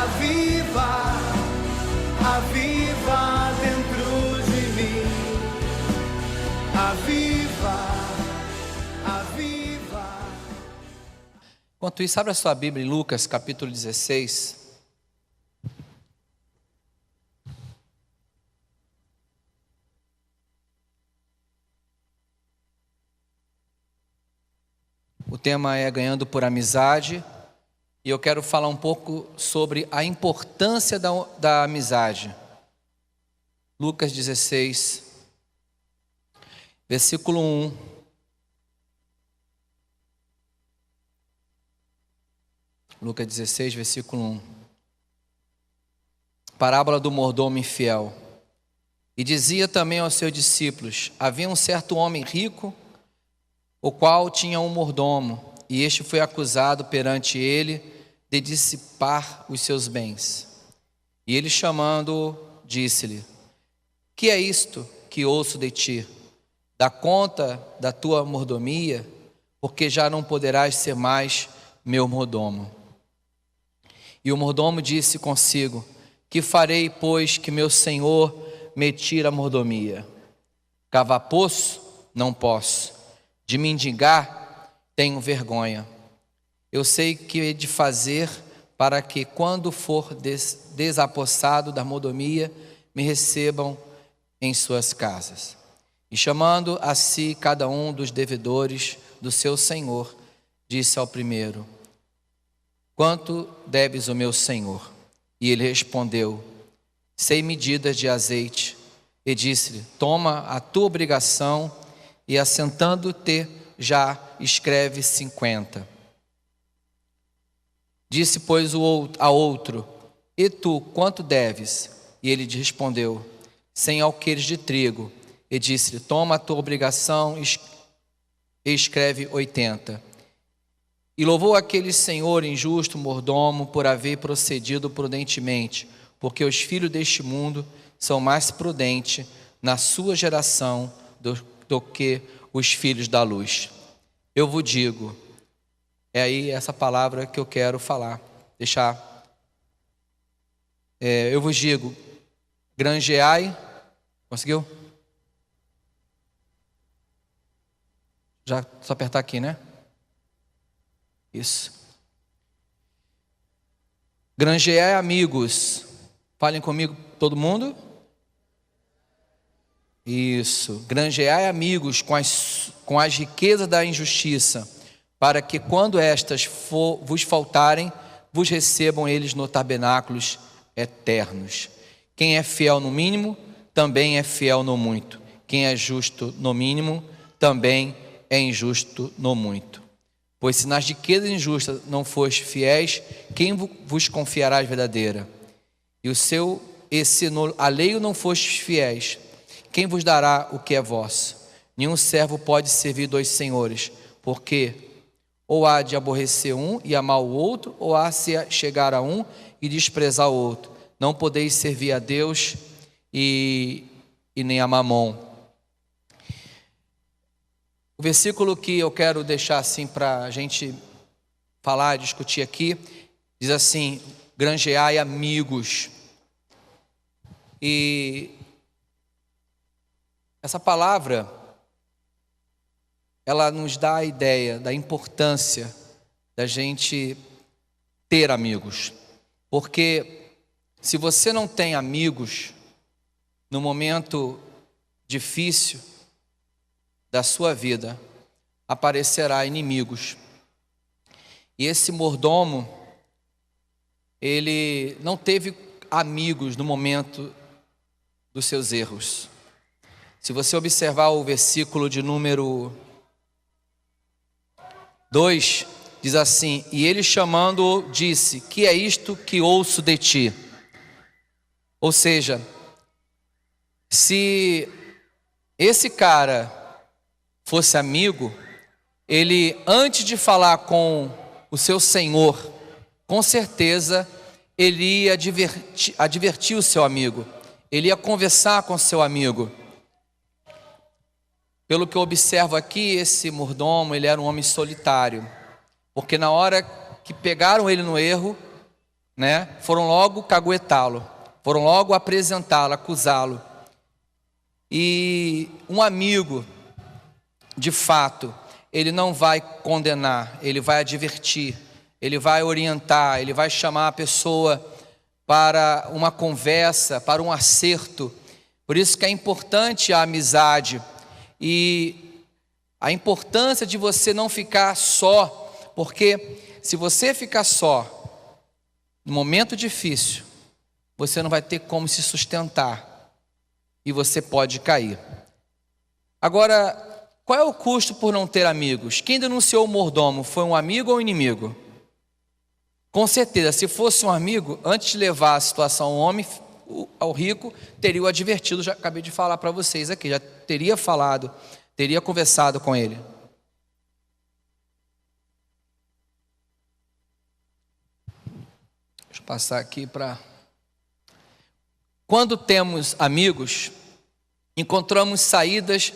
Aviva, aviva dentro de mim. Aviva, aviva. Enquanto isso, abra sua Bíblia em Lucas capítulo 16. O tema é Ganhando por Amizade. E eu quero falar um pouco sobre a importância da amizade. Lucas 16, versículo 1. Lucas 16, versículo 1. Parábola do mordomo infiel. E dizia também aos seus discípulos: havia um certo homem rico, o qual tinha um mordomo, e este foi acusado perante ele de dissipar os seus bens. E ele, chamando-o, disse-lhe: que é isto que ouço de ti? Dá conta da tua mordomia, porque já não poderás ser mais meu mordomo. E o mordomo disse consigo: que farei, pois, que meu senhor me tire a mordomia? Cavar poço? Não posso. De mendigar? Tenho vergonha. Eu sei que hei de fazer para que, quando for desapossado da mordomia, me recebam em suas casas. E chamando a si cada um dos devedores do seu senhor, disse ao primeiro: quanto deves o meu senhor? E ele respondeu: 6 medidas de azeite. E disse-lhe: toma a tua obrigação, e assentando-te já escreve 50. Disse, pois, a outro: e tu, quanto deves? E ele lhe respondeu: 100 alqueires de trigo. E disse-lhe: toma a tua obrigação e escreve 80. E louvou aquele senhor injusto mordomo por haver procedido prudentemente, porque os filhos deste mundo são mais prudentes na sua geração do que os filhos da luz. Eu vos digo, é aí essa palavra que eu quero falar, deixar. Eu vos digo, granjeai, conseguiu? Já só apertar aqui, né? Isso. Granjeai amigos. Falem comigo, todo mundo. Isso. Granjeai amigos com as riquezas da injustiça, para que quando estas vos faltarem, vos recebam eles no tabernáculos eternos. Quem é fiel no mínimo, também é fiel no muito. Quem é justo no mínimo, também é injusto no muito. Pois se nas riquezas injustas não fostes fiéis, quem vos confiará as verdadeiras? E se no alheio não fostes fiéis, quem vos dará o que é vosso? Nenhum servo pode servir 2 senhores, porque ou há de aborrecer um e amar o outro, ou há se chegar a um e desprezar o outro. Não podeis servir a Deus e nem a Mamon. O versículo que eu quero deixar assim para a gente falar, discutir aqui, diz assim: granjeai amigos. E essa palavra, ela nos dá a ideia da importância da gente ter amigos. Porque se você não tem amigos no momento difícil da sua vida, aparecerá inimigos. E esse mordomo, ele não teve amigos no momento dos seus erros. Se você observar o versículo de número 2, diz assim: e ele chamando-o disse: que é isto que ouço de ti? Ou seja, se esse cara fosse amigo, ele, antes de falar com o seu senhor, com certeza ele ia advertir o seu amigo, ele ia conversar com o seu amigo. Pelo que eu observo aqui, esse mordomo, ele era um homem solitário, porque na hora que pegaram ele no erro, né? Foram logo caguetá-lo, foram logo apresentá-lo, acusá-lo. E um amigo, de fato, ele não vai condenar, ele vai advertir, ele vai orientar, ele vai chamar a pessoa para uma conversa, para um acerto. Por isso que é importante a amizade e a importância de você não ficar só, porque se você ficar só, no momento difícil, você não vai ter como se sustentar e você pode cair. Agora, qual é o custo por não ter amigos? Quem denunciou o mordomo foi um amigo ou um inimigo? Com certeza, se fosse um amigo, antes de levar a situação ao homem, ao rico, teria o advertido, já acabei de falar para vocês aqui, já teria falado, teria conversado com ele. Deixa eu passar aqui para... Quando temos amigos, encontramos saídas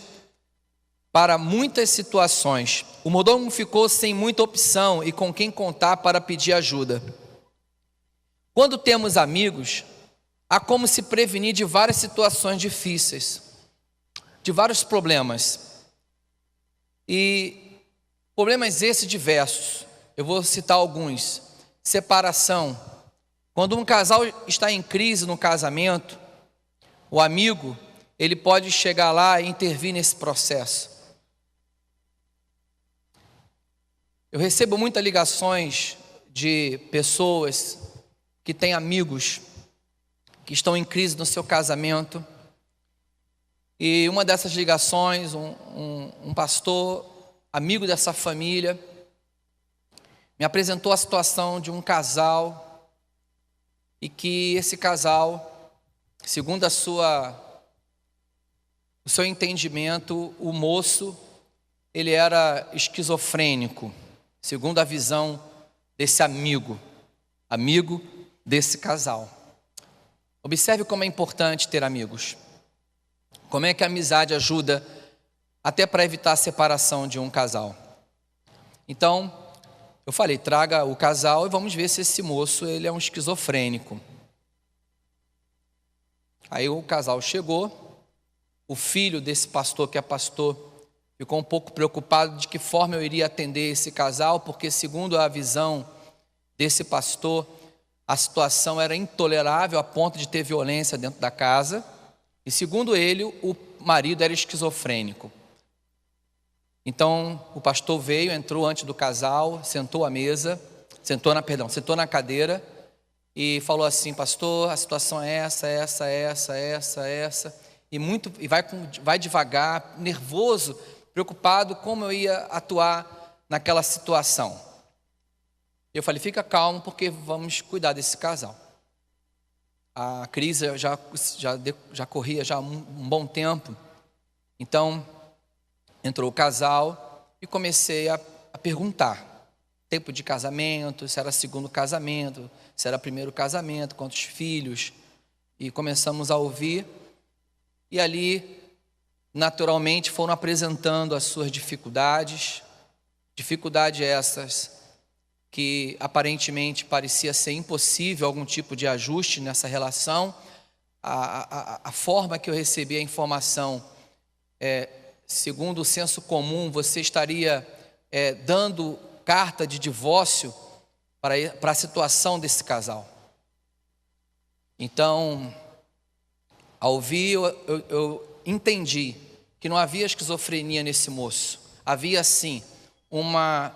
para muitas situações. O mordomo ficou sem muita opção e com quem contar para pedir ajuda. Quando temos amigos, há como se prevenir de várias situações difíceis, de vários problemas. E problemas esses diversos, eu vou citar alguns. Separação. Quando um casal está em crise no casamento, o amigo, ele pode chegar lá e intervir nesse processo. Eu recebo muitas ligações de pessoas que têm amigos que estão em crise no seu casamento. E uma dessas ligações, um pastor, amigo dessa família, me apresentou a situação de um casal e que esse casal, segundo o seu entendimento, o moço, ele era esquizofrênico, segundo a visão desse amigo desse casal. Observe como é importante ter amigos. Como é que a amizade ajuda até para evitar a separação de um casal. Então, eu falei, traga o casal e vamos ver se esse moço ele é um esquizofrênico. Aí o casal chegou, o filho desse pastor, que é pastor, ficou um pouco preocupado de que forma eu iria atender esse casal, porque segundo a visão desse pastor, a situação era intolerável a ponto de ter violência dentro da casa, e segundo ele, o marido era esquizofrênico. Então, o pastor veio, entrou antes do casal, sentou à mesa, sentou na cadeira, e falou assim, pastor, a situação é essa, e vai devagar, nervoso, preocupado como eu ia atuar naquela situação. Eu falei, fica calmo porque vamos cuidar desse casal. A crise já corria já há um bom tempo. Então, entrou o casal e comecei a perguntar. Tempo de casamento, se era segundo casamento, se era primeiro casamento, quantos filhos. E começamos a ouvir. E ali, naturalmente, foram apresentando as suas dificuldades. Dificuldades essas que aparentemente parecia ser impossível algum tipo de ajuste nessa relação. A forma que eu recebi a informação, segundo o senso comum, você estaria dando carta de divórcio para a situação desse casal. Então, ao ouvir, eu entendi que não havia esquizofrenia nesse moço. Havia, sim, uma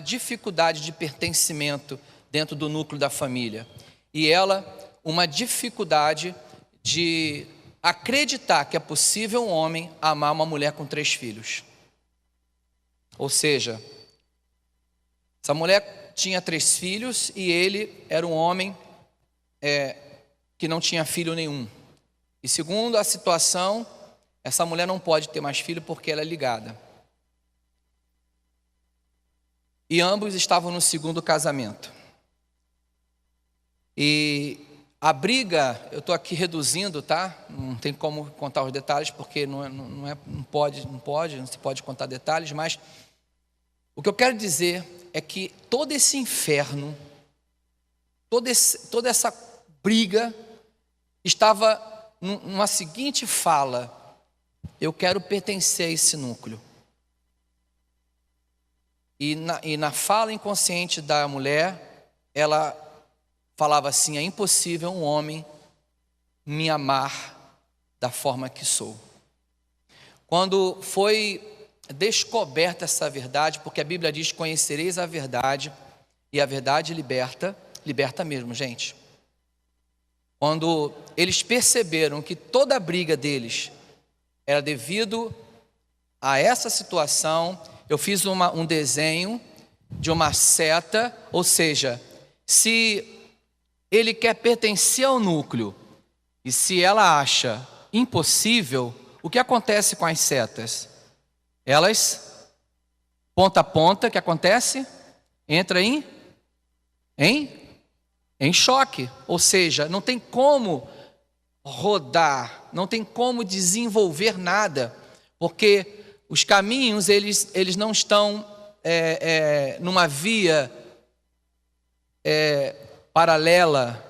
dificuldade de pertencimento dentro do núcleo da família. E ela, uma dificuldade de acreditar que é possível um homem amar uma mulher com 3 filhos. Ou seja, essa mulher tinha 3 filhos e ele era um homem que não tinha filho nenhum. E segundo a situação, essa mulher não pode ter mais filho porque ela é ligada. E ambos estavam no segundo casamento. E a briga, eu estou aqui reduzindo, tá? Não tem como contar os detalhes, porque não se pode contar detalhes, mas o que eu quero dizer é que todo esse inferno toda essa briga estava numa seguinte fala: eu quero pertencer a esse núcleo. E na fala inconsciente da mulher, ela falava assim: é impossível um homem me amar da forma que sou. Quando foi descoberta essa verdade, porque a Bíblia diz: conhecereis a verdade, e a verdade liberta mesmo, gente. Quando eles perceberam que toda a briga deles era devido a essa situação, eu fiz um desenho de uma seta, ou seja, se ele quer pertencer ao núcleo e se ela acha impossível, o que acontece com as setas? Elas, ponta a ponta, o que acontece? Entra em choque, ou seja, não tem como rodar, não tem como desenvolver nada, porque os caminhos, eles não estão numa via paralela,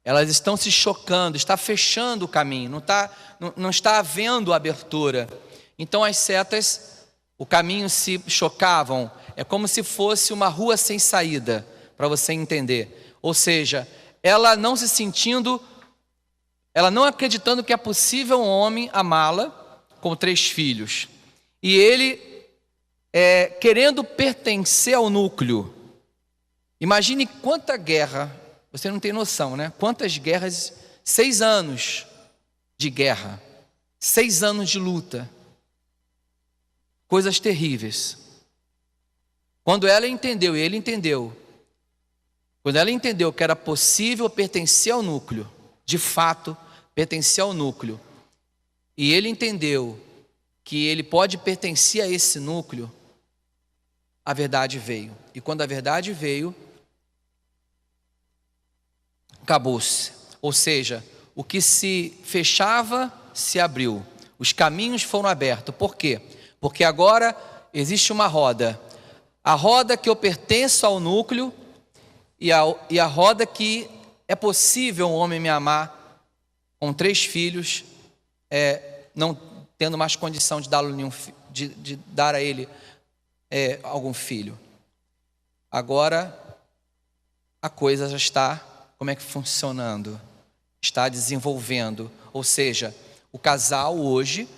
elas estão se chocando, está fechando o caminho, não está havendo abertura. Então as setas, o caminho se chocavam, é como se fosse uma rua sem saída, para você entender. Ou seja, ela não se sentindo, ela não acreditando que é possível um homem amá-la com 3 filhos. E ele querendo pertencer ao núcleo. Imagine quanta guerra, você não tem noção, né? Quantas guerras, 6 anos de guerra, 6 anos de luta. Coisas terríveis. Quando ela entendeu, e ele entendeu, quando ela entendeu que era possível pertencer ao núcleo, de fato, pertencer ao núcleo, e ele entendeu que ele pode pertencer a esse núcleo, a verdade veio. E quando a verdade veio, acabou-se. Ou seja, o que se fechava se abriu. Os caminhos foram abertos. Por quê? Porque agora existe uma roda. A roda que eu pertenço ao núcleo e a roda que é possível um homem me amar com 3 filhos, não tendo mais condição de de dar a ele algum filho. Agora a coisa já está, como é que funcionando? Está desenvolvendo. Ou seja, o casal hoje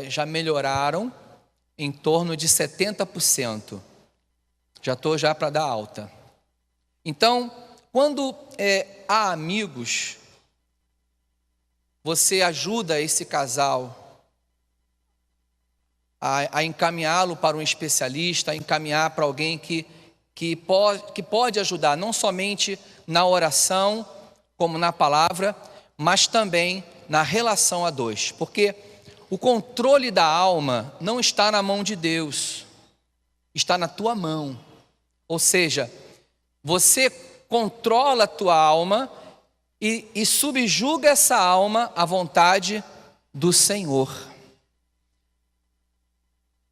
já melhoraram em torno de 70%. Já estou para dar alta. Então, quando há amigos, você ajuda esse casal a encaminhá-lo para um especialista, a encaminhar para alguém que pode ajudar, não somente na oração, como na palavra, mas também na relação a 2. Porque o controle da alma não está na mão de Deus, está na tua mão. Ou seja, você controla a tua alma e subjuga essa alma à vontade do Senhor.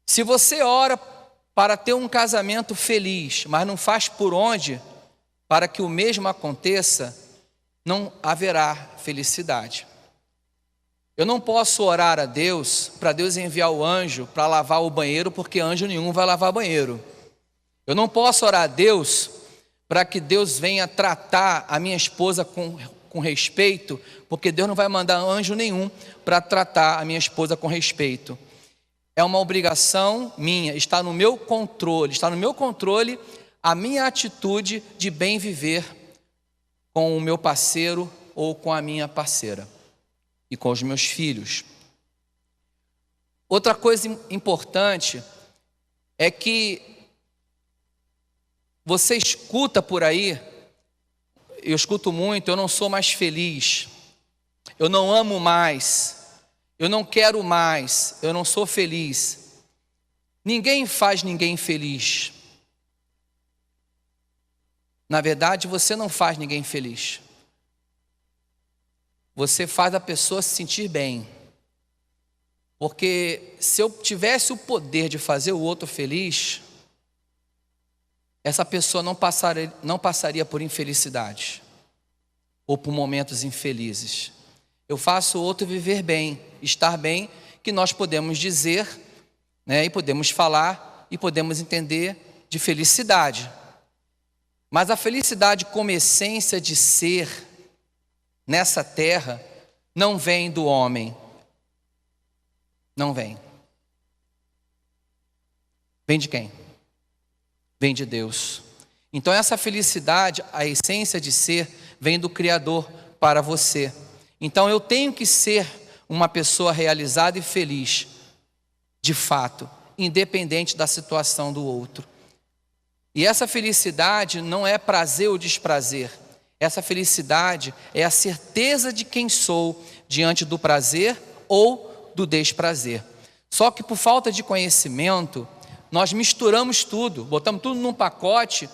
Se você ora para ter um casamento feliz, mas não faz por onde para que o mesmo aconteça, não haverá felicidade. Eu não posso orar a Deus para Deus enviar o anjo para lavar o banheiro, porque anjo nenhum vai lavar banheiro. Eu não posso orar a Deus para que Deus venha tratar a minha esposa com respeito, porque Deus não vai mandar anjo nenhum para tratar a minha esposa com respeito. É uma obrigação minha, está no meu controle a minha atitude de bem viver com o meu parceiro ou com a minha parceira e com os meus filhos. Outra coisa importante é que você escuta por aí, eu escuto muito: eu não sou mais feliz, eu não amo mais, eu não quero mais, eu não sou feliz. Ninguém faz ninguém feliz. Na verdade, você não faz ninguém feliz. Você faz a pessoa se sentir bem. Porque se eu tivesse o poder de fazer o outro feliz, essa pessoa não passaria por infelicidade ou por momentos infelizes. Eu faço o outro viver bem, estar bem, que nós podemos dizer, né, e podemos falar e podemos entender de felicidade. Mas a felicidade como essência de ser nessa terra não vem do homem. Não vem. Vem de quem? Vem de Deus. Então essa felicidade, a essência de ser, vem do Criador para você. Então eu tenho que ser uma pessoa realizada e feliz, de fato, independente da situação do outro. E essa felicidade não é prazer ou desprazer. Essa felicidade é a certeza de quem sou diante do prazer ou do desprazer. Só que por falta de conhecimento, nós misturamos tudo, botamos tudo num pacote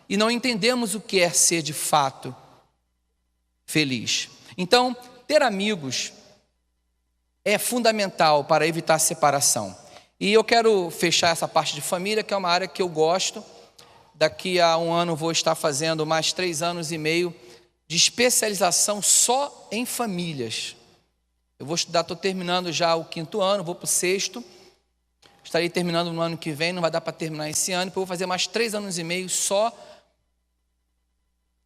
e não entendemos o que é ser de fato feliz. Então, ter amigos é fundamental para evitar separação. E eu quero fechar essa parte de família, que é uma área que eu gosto. Daqui a um ano vou estar fazendo mais 3 anos e meio de especialização só em famílias. Eu vou estudar, estou terminando já o 5º ano, vou para o 6º. Estarei terminando no ano que vem, não vai dar para terminar esse ano, porque eu vou fazer mais 3 anos e meio só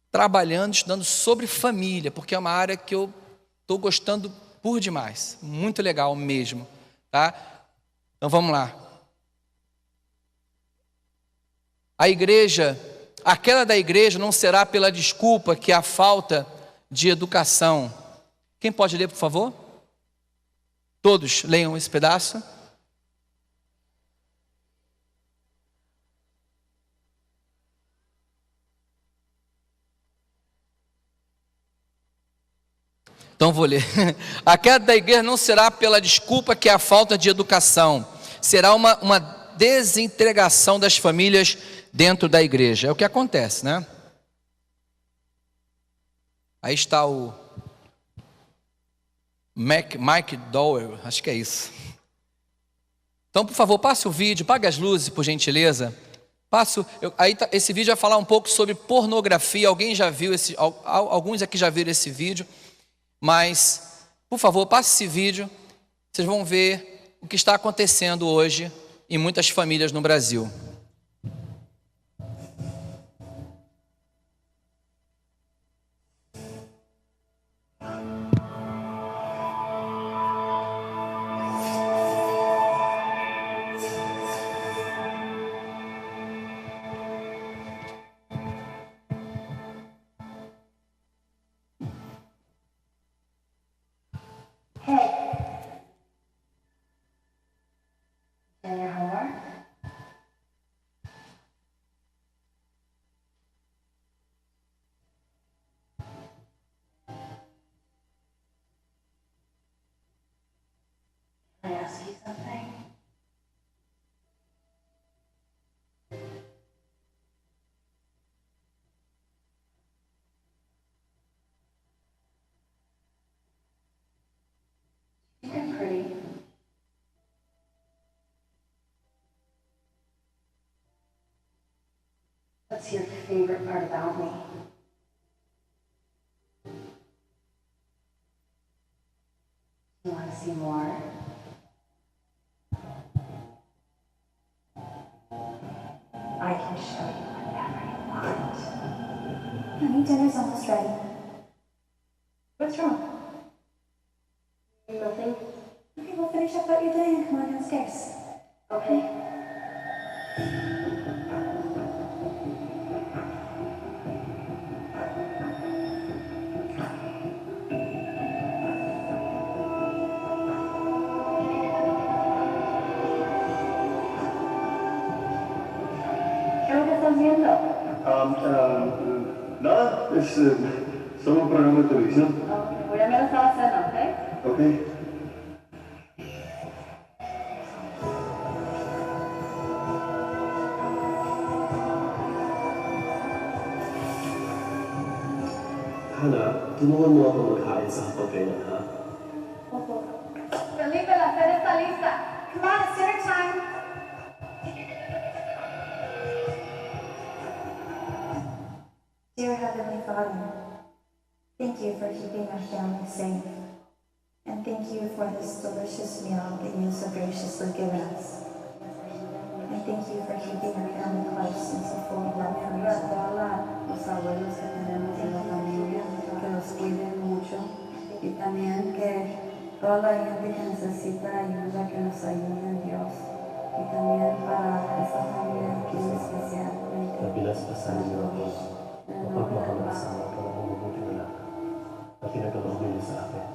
trabalhando, estudando sobre família, porque é uma área que eu estou gostando por demais, muito legal mesmo, tá? Então vamos lá. A queda da igreja não será pela desculpa que há falta de educação. Quem pode ler, por favor? Todos leiam esse pedaço. Então vou ler. A queda da igreja não será pela desculpa que há falta de educação. Será uma desintegração das famílias dentro da igreja. É o que acontece, né? Aí está o Mike Dowell, acho que é isso. Então, por favor, passe o vídeo, apague as luzes, por gentileza. Esse vídeo vai falar um pouco sobre pornografia. Alguém já viu alguns aqui já viram esse vídeo. Mas, por favor, passe esse vídeo. Vocês vão ver o que está acontecendo hoje em muitas famílias no Brasil. What's your favorite part about me? You want to see more? I can show you whatever you want. Honey, dinner's almost ready. What's wrong? Nothing. Okay, we'll finish up what you're doing and come on downstairs. Okay. Nada, es solo un programa de televisión. Okay, voy a ver hasta la cena, ¿ok? Ok. Hannah, tú no vas a trabajar esa papel, ¿ah? Felipe, la cena está lista. Come on, it's dinner time. Dear Heavenly Father, thank you for keeping our family safe. And thank you for this delicious meal that you so graciously given us. And thank you for keeping our family close and so full of love for Para you. todos los abuelos que tenemos en la familia, que los cuiden mucho y también que toda la gente que necesita ayuda, que nos ayuden Dios. Y también para esta familia aquí especialmente. Nabilas-pasan niyo ako. Mapagmahal at sama ka ng mabuting anak na pinagkaloob niyo sa akin.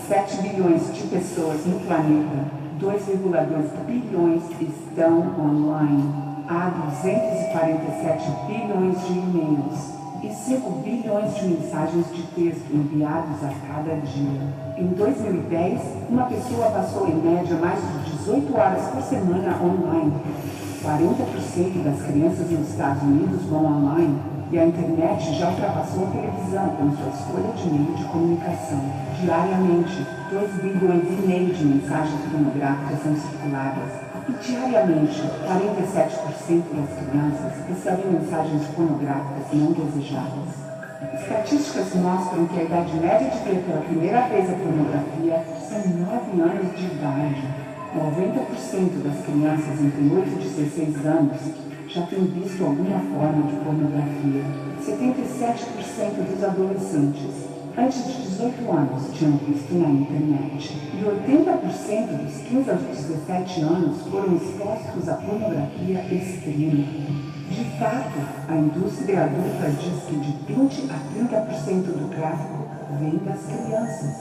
7 bilhões de pessoas no planeta, 2,2 bilhões estão online. Há 247 bilhões de e-mails e 5 bilhões de mensagens de texto enviados a cada dia. Em 2010, uma pessoa passou em média mais de 18 horas por semana online. 40% das crianças nos Estados Unidos vão online e a internet já ultrapassou a televisão como sua escolha de meio de comunicação. Diariamente, 2 bilhões e meio de mensagens pornográficas são circuladas. E diariamente, 47% das crianças recebem mensagens pornográficas não desejadas. Estatísticas mostram que a idade média de ver pela primeira vez a pornografia são 9 anos de idade. 90% das crianças entre 8 e 16 anos já têm visto alguma forma de pornografia. 77% dos adolescentes antes de 18 anos tinham visto na internet. E 80% dos 15 aos 17 anos foram expostos à pornografia extrema. De fato, a indústria adulta diz que de 20 a 30% do tráfego vem das crianças.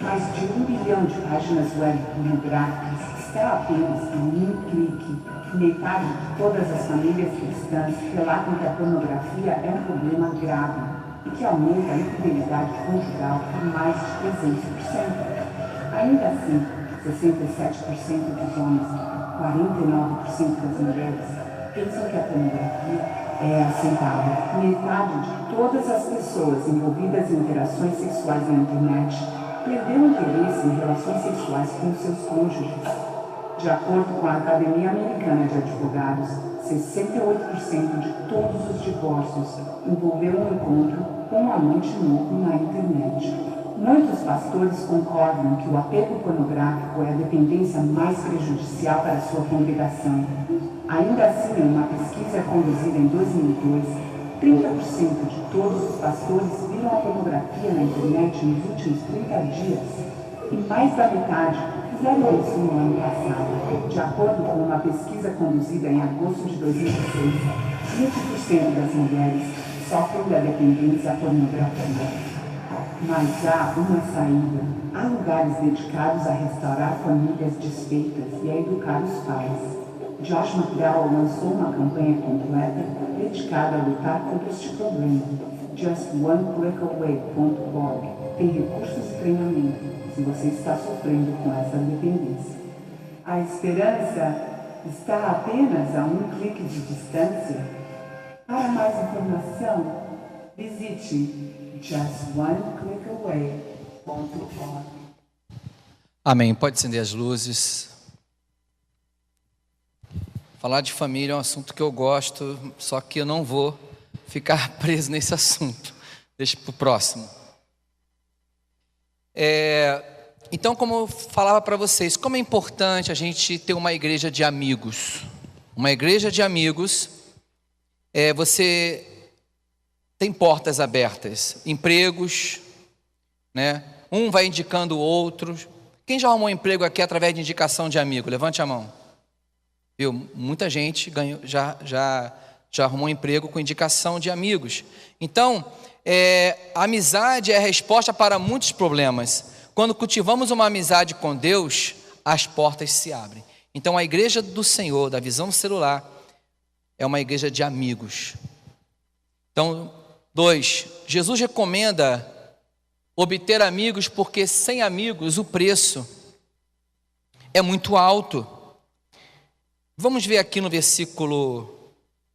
Mais de 1 bilhão de páginas web pornográficas está apenas a um clique. Metade de todas as famílias cristãs relatam que a pornografia é um problema grave e que aumenta a infidelidade conjugal por mais de 300%. Ainda assim, 67% dos homens e 49% das mulheres pensam que a pornografia é aceitável. Metade de todas as pessoas envolvidas em interações sexuais na internet perdeu interesse em relações sexuais com seus cônjuges. De acordo com a Academia Americana de Advogados, 68% de todos os divórcios envolveram um encontro com um amante novo na internet. Muitos pastores concordam que o apego pornográfico é a dependência mais prejudicial para a sua congregação. Ainda assim, em uma pesquisa conduzida em 2002, 30% de todos os pastores viram a pornografia na internet nos últimos 30 dias e mais da metade fizeram isso no ano passado. De acordo com uma pesquisa conduzida em agosto de 2006, 20% das mulheres sofrem da dependência à pornografia. Mas há uma saída. Há lugares dedicados a restaurar famílias desfeitas e a educar os pais. Josh McDowell lançou uma campanha completa dedicada a lutar contra este problema. JustOneClickAway.org tem recursos e treinamento se você está sofrendo com essa dependência. A esperança está apenas a um clique de distância. Para mais informação, visite JustOneClickAway.org. Amém. Pode acender as luzes. Falar de família é um assunto que eu gosto, só que eu não vou ficar preso nesse assunto. Deixa para o próximo. Então, como eu falava para vocês, como é importante a gente ter uma igreja de amigos. Uma igreja de amigos, você tem portas abertas, empregos, né? Um vai indicando o outro. Quem já arrumou um emprego aqui através de indicação de amigo? Levante a mão. Viu? Muita gente ganhou, já arrumou um emprego com indicação de amigos. Então, a amizade é a resposta para muitos problemas. Quando cultivamos uma amizade com Deus, as portas se abrem. Então, a igreja do Senhor, da Visão Celular, é uma igreja de amigos. Então, 2, Jesus recomenda obter amigos, porque sem amigos o preço é muito alto. Vamos ver aqui no versículo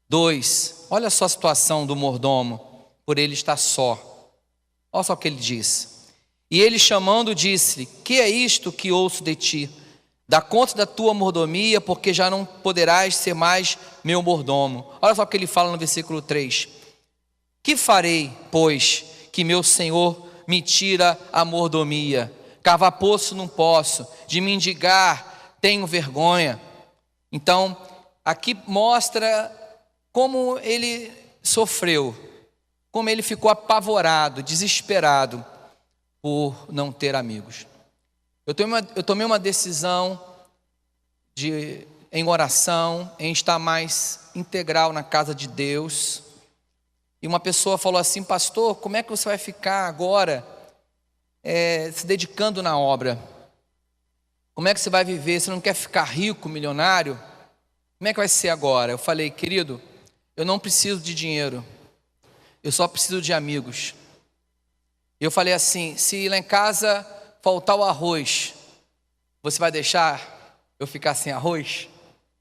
2, olha só a situação do mordomo, por ele estar só. Olha só o que ele diz. E ele chamando disse-lhe: que é isto que ouço de ti? Dá conta da tua mordomia, porque já não poderás ser mais meu mordomo. Olha só o que ele fala no versículo 3. Que farei, pois, que meu senhor me tira a mordomia? Cavar poço não posso, de mendigar tenho vergonha. Então, aqui mostra como ele sofreu, como ele ficou apavorado, desesperado por não ter amigos. Eu tomei uma decisão em oração, em estar mais integral na casa de Deus. E uma pessoa falou assim: pastor, como é que você vai ficar agora se dedicando na obra? Como é que você vai viver? Você não quer ficar rico, milionário? Como é que vai ser agora? Eu falei: querido, eu não preciso de dinheiro, eu só preciso de amigos. Eu falei assim: se lá em casa faltar o arroz, você vai deixar eu ficar sem arroz?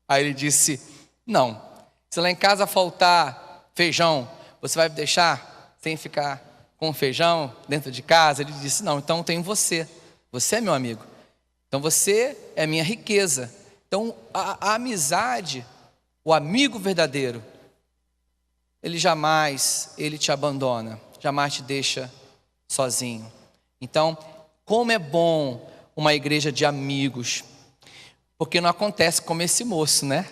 Aí ele disse: não. Se lá em casa faltar feijão, você vai me deixar sem ficar com feijão dentro de casa? Ele disse: não, então eu tenho você. Você é meu amigo. Então você é minha riqueza. Então a amizade, o amigo verdadeiro, ele jamais te abandona, jamais te deixa sozinho. Então, como é bom uma igreja de amigos, porque não acontece como esse moço, né?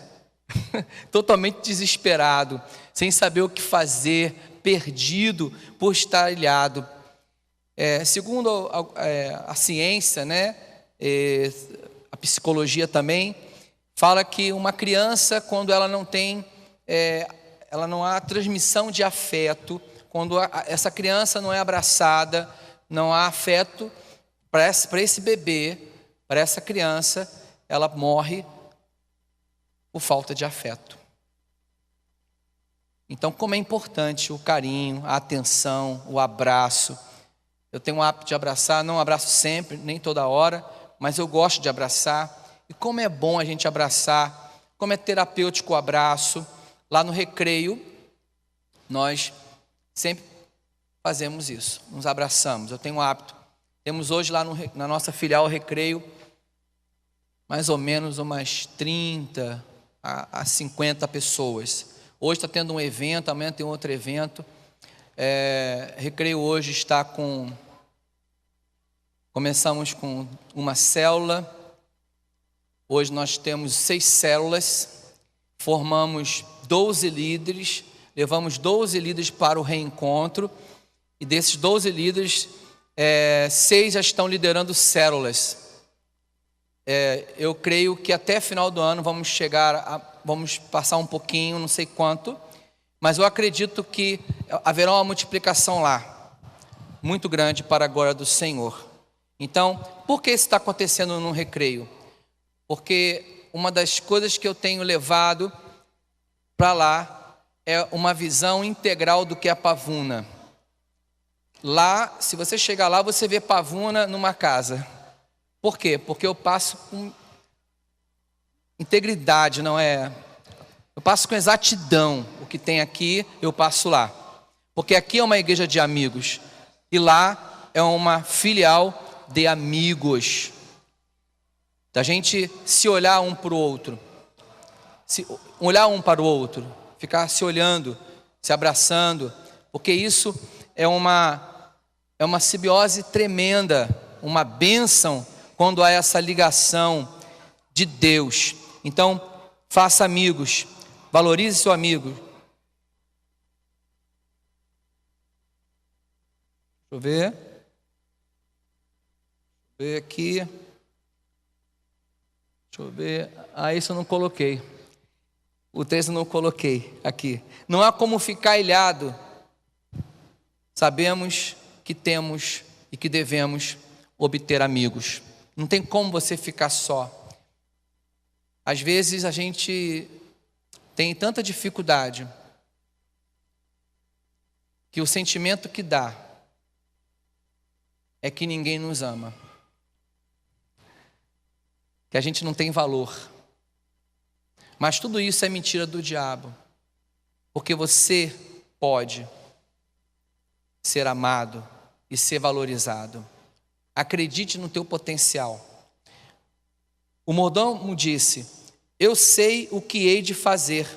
Totalmente desesperado, sem saber o que fazer, perdido por estar ilhado. Segundo a ciência, né? A psicologia também fala que uma criança, quando ela não tem, ela não há transmissão de afeto, quando essa criança não é abraçada, não há afeto para esse bebê, para essa criança, ela morre por falta de afeto. Então, como é importante o carinho, a atenção, o abraço. Eu tenho o hábito de abraçar, não abraço sempre, nem toda hora, mas eu gosto de abraçar. E como é bom a gente abraçar, como é terapêutico o abraço. Lá no Recreio, nós sempre fazemos isso, nos abraçamos. Eu tenho o hábito. Temos hoje lá na nossa filial Recreio, mais ou menos umas 30 a 50 pessoas. Hoje está tendo um evento, amanhã tem outro evento. Recreio hoje está começamos com uma célula. Hoje nós temos 6 células, formamos 12 líderes, levamos 12 líderes para o reencontro, e desses 12 líderes, 6 já estão liderando células. Eu creio que até final do ano vamos passar um pouquinho, não sei quanto, mas eu acredito que haverá uma multiplicação lá, muito grande para a glória do Senhor. Então, por que isso está acontecendo no Recreio? Porque uma das coisas que eu tenho levado para lá é uma visão integral do que é a pavuna. Lá, se você chegar lá, você vê pavuna numa casa. Por quê? Porque eu passo com integridade, não é? Eu passo com exatidão. O que tem aqui, eu passo lá. Porque aqui é uma igreja de amigos e lá é uma filial de amigos. Da gente se olhar um para o outro, olhar um para o outro, ficar se olhando, se abraçando, porque isso é uma simbiose tremenda, uma bênção quando há essa ligação de Deus. Então, faça amigos, valorize seu amigo. Deixa eu ver aqui. Deixa eu ver. Isso eu não coloquei. O texto eu não coloquei aqui. Não há como ficar ilhado. Sabemos que temos e que devemos obter amigos. Não tem como você ficar só. Às vezes a gente tem tanta dificuldade que o sentimento que dá é que ninguém nos ama, que a gente não tem valor. Mas tudo isso é mentira do diabo, porque você pode ser amado e ser valorizado. Acredite no teu potencial. O mordomo disse: eu sei o que hei de fazer.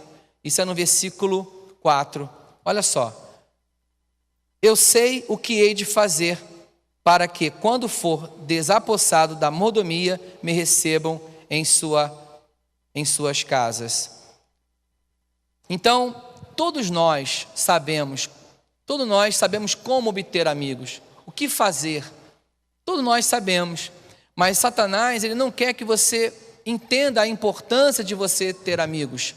Isso é no versículo 4. Olha só. Eu sei o que hei de fazer para que, quando for desapossado da mordomia, me recebam em suas casas. Então, todos nós sabemos como obter amigos, o que fazer. Todos nós sabemos, mas Satanás, ele não quer que você entenda a importância de você ter amigos,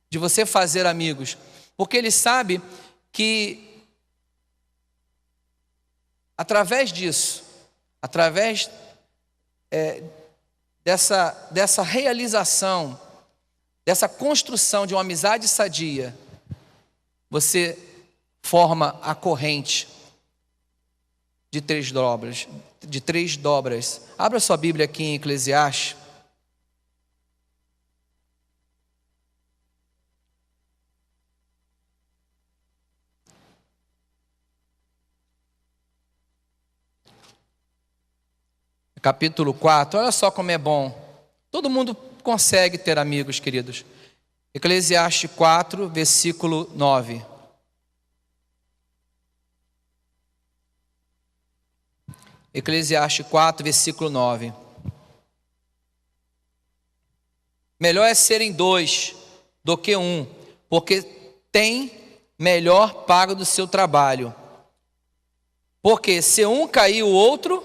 de você fazer amigos, porque ele sabe que através disso, através dessa realização, dessa construção de uma amizade sadia, você forma a corrente de três dobras. Abra sua Bíblia aqui em Eclesiastes. Capítulo 4, olha só como é bom. Todo mundo consegue ter amigos, queridos. Eclesiastes 4, versículo 9. Eclesiastes 4, versículo 9. Melhor é serem dois do que um, porque tem melhor paga do seu trabalho. Porque se um cair, o outro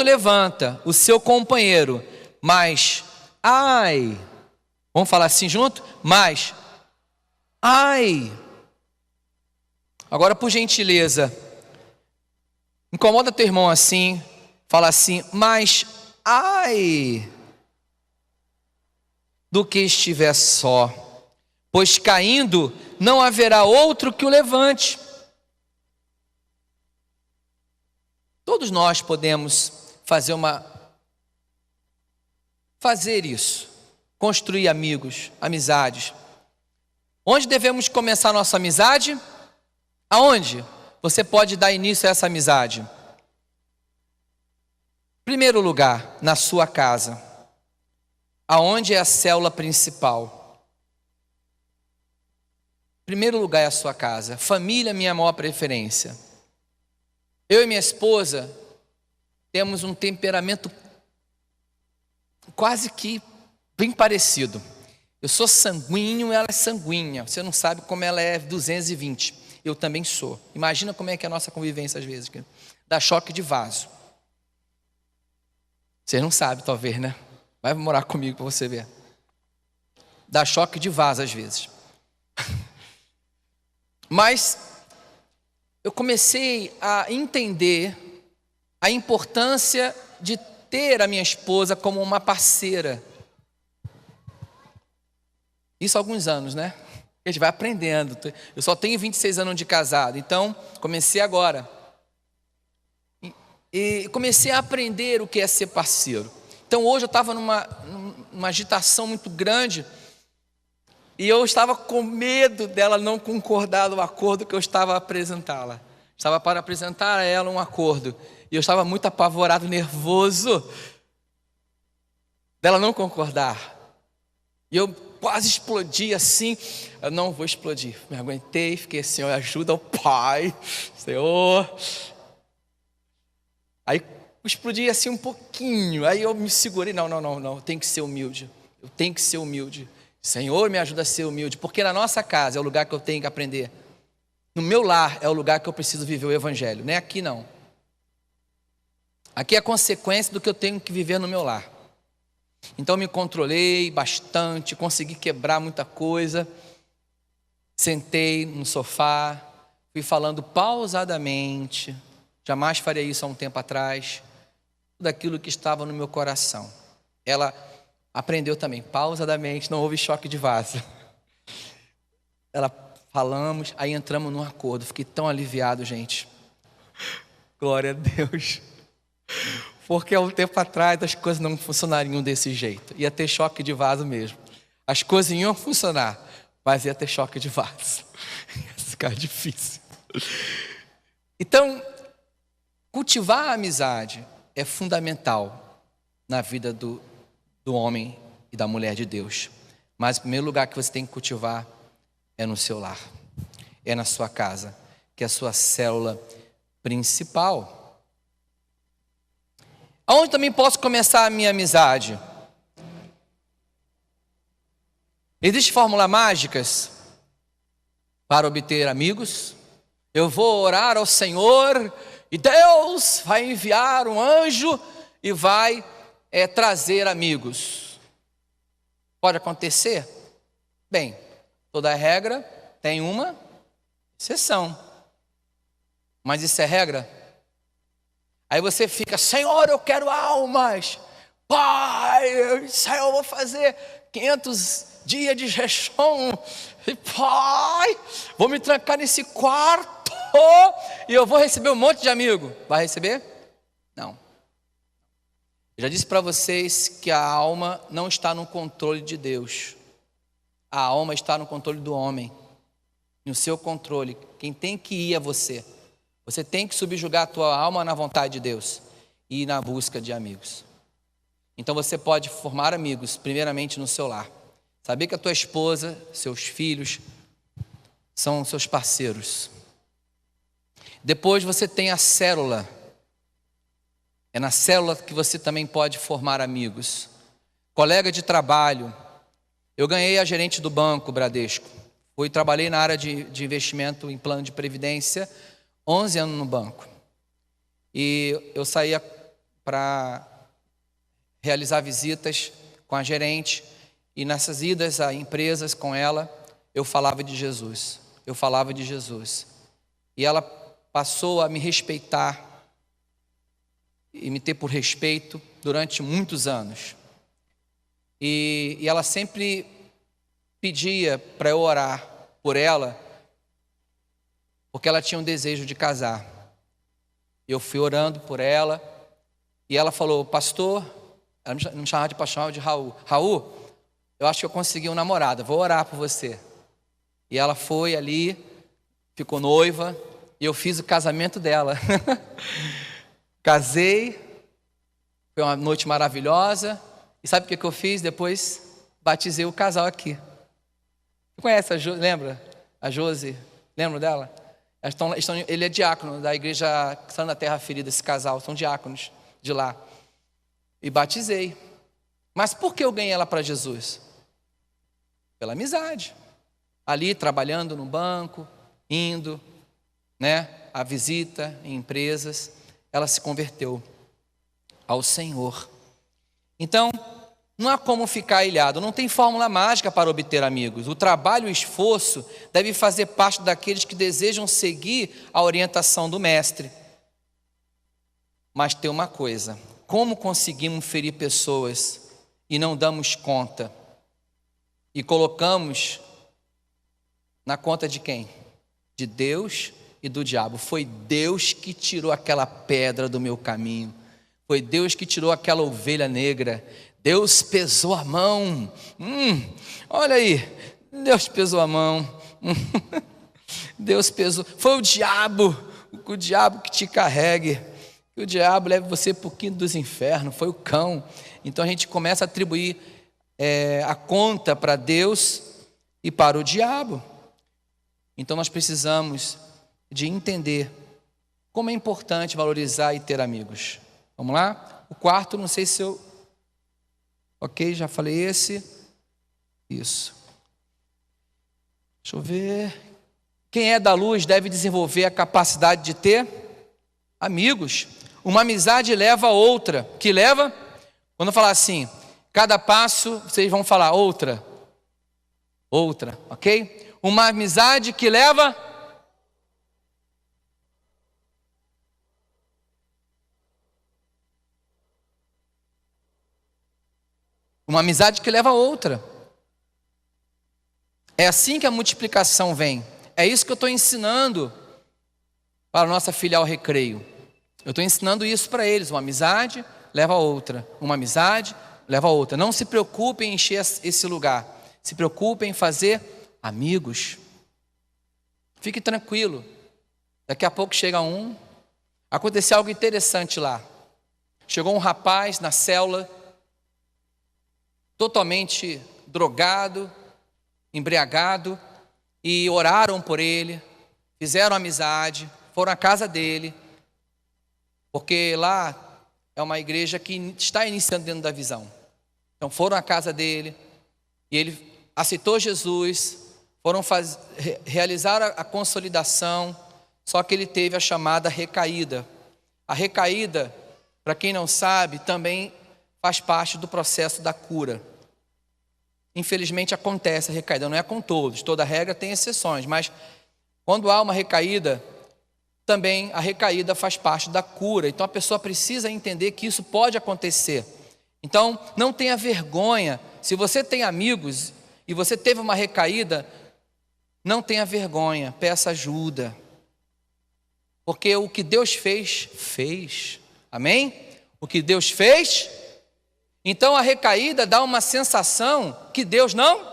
levanta o seu companheiro, mas ai, vamos falar assim junto? Mas ai, agora por gentileza, incomoda teu irmão assim, fala assim, mas ai do que estiver só, pois caindo não haverá outro que o levante. Todos nós podemos fazer isso, construir amigos, amizades. Onde devemos começar nossa amizade? Aonde você pode dar início a essa amizade? Em primeiro lugar, na sua casa, aonde é a célula principal. Em primeiro lugar é a sua casa. Família é minha maior preferência. Eu e minha esposa temos um temperamento quase que bem parecido. Eu sou sanguíneo, ela é sanguínea. Você não sabe como ela é 220. Eu também sou. Imagina como é que é a nossa convivência às vezes. Dá choque de vaso. Vocês não sabem, talvez, né? Vai morar comigo para você ver. Dá choque de vaso às vezes. Mas eu comecei a entender a importância de ter a minha esposa como uma parceira. Isso há alguns anos, né? A gente vai aprendendo. Eu só tenho 26 anos de casado, então comecei agora. E comecei a aprender o que é ser parceiro. Então hoje eu estava numa agitação muito grande e eu estava com medo dela não concordar no acordo que eu estava a apresentá-la. Estava para apresentar a ela um acordo. E eu estava muito apavorado, nervoso dela não concordar. E eu quase explodi assim. Eu não vou explodir. Me aguentei, fiquei assim, Senhor, ajuda o Pai. Senhor. Aí explodi assim um pouquinho. Aí eu me segurei. Não. Eu tenho que ser humilde. Eu tenho que ser humilde. Senhor, me ajuda a ser humilde. Porque na nossa casa é o lugar que eu tenho que aprender. No meu lar é o lugar que eu preciso viver o Evangelho. Não é aqui não. Aqui é a consequência do que eu tenho que viver no meu lar. Então me controlei bastante, consegui quebrar muita coisa. Sentei no sofá, fui falando pausadamente. Jamais faria isso há um tempo atrás. Tudo aquilo que estava no meu coração. Ela aprendeu também, pausadamente, não houve choque de vaso. Falamos, aí entramos num acordo. Fiquei tão aliviado, gente. Glória a Deus. Porque há um tempo atrás as coisas não funcionariam desse jeito. Ia ter choque de vaso mesmo. As coisas iam funcionar, mas ia ter choque de vaso. Ia ficar difícil. Então, cultivar a amizade é fundamental na vida do homem e da mulher de Deus. Mas o primeiro lugar que você tem que cultivar é no seu lar, é na sua casa, que é a sua célula principal. Aonde também posso começar a minha amizade? Existem fórmulas mágicas para obter amigos? Eu vou orar ao Senhor e Deus vai enviar um anjo e vai trazer amigos. Pode acontecer? Bem, toda regra tem uma exceção. Mas isso é regra? Aí você fica, Senhor, eu quero almas. Pai, Senhor, eu vou fazer 500 dias de jejum. Pai, vou me trancar nesse quarto e eu vou receber um monte de amigo. Vai receber? Não. Eu já disse para vocês que a alma não está no controle de Deus. A alma está no controle do homem. No seu controle. Quem tem que ir é você. Você tem que subjugar a tua alma na vontade de Deus e ir na busca de amigos. Então você pode formar amigos, primeiramente no seu lar. Saber que a tua esposa, seus filhos, são seus parceiros. Depois você tem a célula. É na célula que você também pode formar amigos. Colega de trabalho. Eu ganhei a gerente do banco Bradesco. Trabalhei na área de investimento em plano de previdência, 11 anos no banco. E eu saía para realizar visitas com a gerente. E nessas idas a empresas com ela, eu falava de Jesus. Eu falava de Jesus. E ela passou a me respeitar e me ter por respeito durante muitos anos. E ela sempre pedia para eu orar por ela, porque ela tinha um desejo de casar. Eu fui orando por ela, e ela falou, pastor, ela me chamava de pastor, de Raul. Raul, eu acho que eu consegui um namorado, vou orar por você. E ela foi ali, ficou noiva, e eu fiz o casamento dela. Casei, foi uma noite maravilhosa. E sabe o que eu fiz? Depois batizei o casal aqui. Você conhece a Josi? Lembra? A Josi, lembra dela? Ele é diácono da igreja Santa Terra Ferida, esse casal, são diáconos de lá. E batizei. Mas por que eu ganhei ela para Jesus? Pela amizade. Ali trabalhando no banco, indo, a visita em empresas, ela se converteu ao Senhor. Então, não há como ficar ilhado, não tem fórmula mágica para obter amigos. O trabalho e o esforço devem fazer parte daqueles que desejam seguir a orientação do mestre. Mas tem uma coisa, como conseguimos ferir pessoas e não damos conta? E colocamos na conta de quem? De Deus e do diabo. Foi Deus que tirou aquela pedra do meu caminho. Foi Deus que tirou aquela ovelha negra. Deus pesou a mão. Olha aí, Deus pesou a mão. Deus pesou. Foi o diabo que te carregue. Que o diabo leve você para o quinto dos infernos. Foi o cão. Então a gente começa a atribuir a conta para Deus e para o diabo. Então nós precisamos de entender como é importante valorizar e ter amigos. Vamos lá? O quarto, não sei se eu... Ok, já falei esse. Isso. Deixa eu ver. Quem é da luz deve desenvolver a capacidade de ter amigos. Uma amizade leva a outra. Que leva? Quando eu falar assim, cada passo, vocês vão falar outra. Outra, ok? Uma amizade que leva... Uma amizade que leva a outra. É assim que a multiplicação vem. É isso que eu estou ensinando para a nossa filial Recreio. Eu estou ensinando isso para eles. Uma amizade leva a outra. Uma amizade leva a outra. Não se preocupem em encher esse lugar. Se preocupem em fazer amigos. Fique tranquilo. Daqui a pouco chega um. Aconteceu algo interessante lá. chegou um rapaz na célula, totalmente drogado, embriagado, e oraram por ele, fizeram amizade, foram à casa dele, porque lá é uma igreja que está iniciando dentro da visão. Então foram à casa dele, e ele aceitou Jesus, foram realizar a consolidação, só que ele teve a chamada recaída. A recaída, para quem não sabe, também faz parte do processo da cura. Infelizmente acontece a recaída, não é com todos, toda regra tem exceções, mas quando há uma recaída, também a recaída faz parte da cura. Então a pessoa precisa entender que isso pode acontecer. Então não tenha vergonha, se você tem amigos e você teve uma recaída, não tenha vergonha, peça ajuda. Porque o que Deus fez, fez. Amém? O que Deus fez. Então a recaída dá uma sensação que Deus não,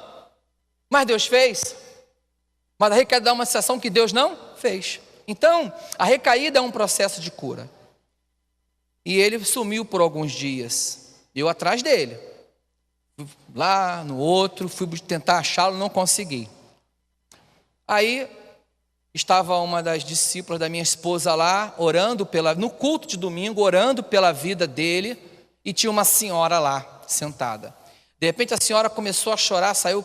mas Deus fez. Mas a recaída dá uma sensação que Deus não fez. Então a recaída é um processo de cura. E ele sumiu por alguns dias. Eu atrás dele. Lá no outro, fui tentar achá-lo, não consegui. Aí estava uma das discípulas da minha esposa lá, orando no culto de domingo, orando pela vida dele, e tinha uma senhora lá, sentada. De repente a senhora começou a chorar, saiu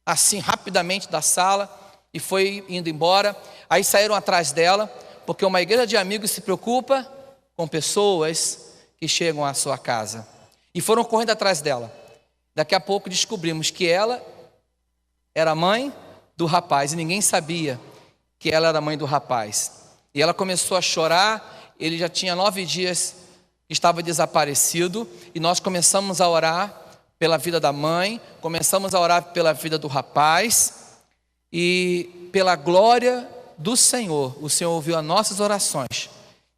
assim rapidamente da sala e foi indo embora. Aí saíram atrás dela, porque uma igreja de amigos se preocupa com pessoas que chegam à sua casa. E foram correndo atrás dela. Daqui a pouco descobrimos que ela era mãe do rapaz, e ninguém sabia que ela era mãe do rapaz. E ela começou a chorar, ele já tinha 9 dias que estava desaparecido, e nós começamos a orar pela vida da mãe, começamos a orar pela vida do rapaz, e pela glória do Senhor, o Senhor ouviu as nossas orações,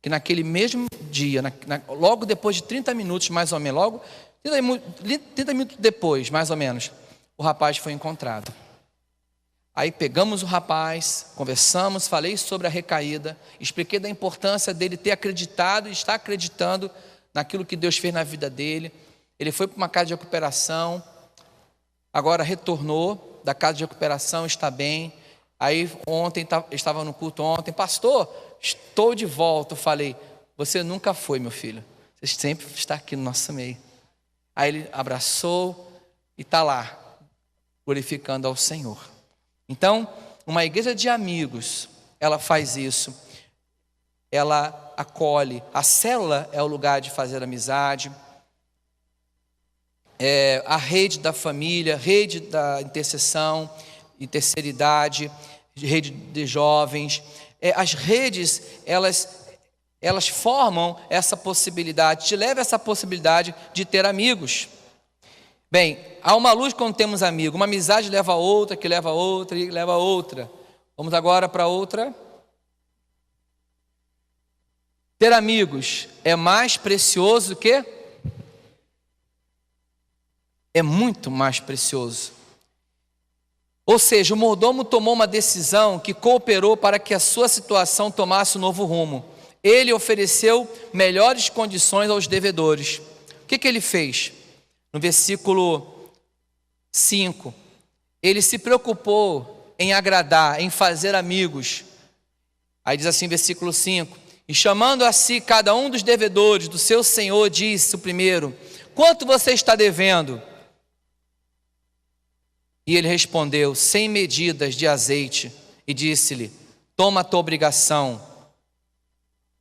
que naquele mesmo dia, logo depois de 30 minutos mais ou menos, logo 30 minutos depois, mais ou menos, o rapaz foi encontrado. Aí pegamos o rapaz, conversamos, falei sobre a recaída, expliquei da importância dele ter acreditado e estar acreditando naquilo que Deus fez na vida dele. Ele foi para uma casa de recuperação, agora retornou da casa de recuperação, está bem. Aí ontem, estava no culto ontem, pastor, estou de volta. Eu falei, você nunca foi, meu filho, você sempre está aqui no nosso meio. Aí ele abraçou e está lá, glorificando ao Senhor. Então, uma igreja de amigos, ela faz isso, ela acolhe. A célula é o lugar de fazer amizade, a rede da família, rede da intercessão e terceira idade, rede de jovens. As redes, elas formam essa possibilidade, te leva a essa possibilidade de ter amigos. Bem, há uma luz quando temos amigos, uma amizade leva a outra, que leva a outra e leva a outra. Vamos agora para outra. Ter amigos é mais precioso que? É muito mais precioso. Ou seja, o mordomo tomou uma decisão que cooperou para que a sua situação tomasse um novo rumo. Ele ofereceu melhores condições aos devedores. O que ele fez? No versículo 5, ele se preocupou em agradar, em fazer amigos. Aí diz assim, versículo 5, e chamando a si cada um dos devedores do seu senhor, disse o primeiro, quanto você está devendo? E ele respondeu, 100 medidas de azeite, e disse-lhe, toma a tua obrigação,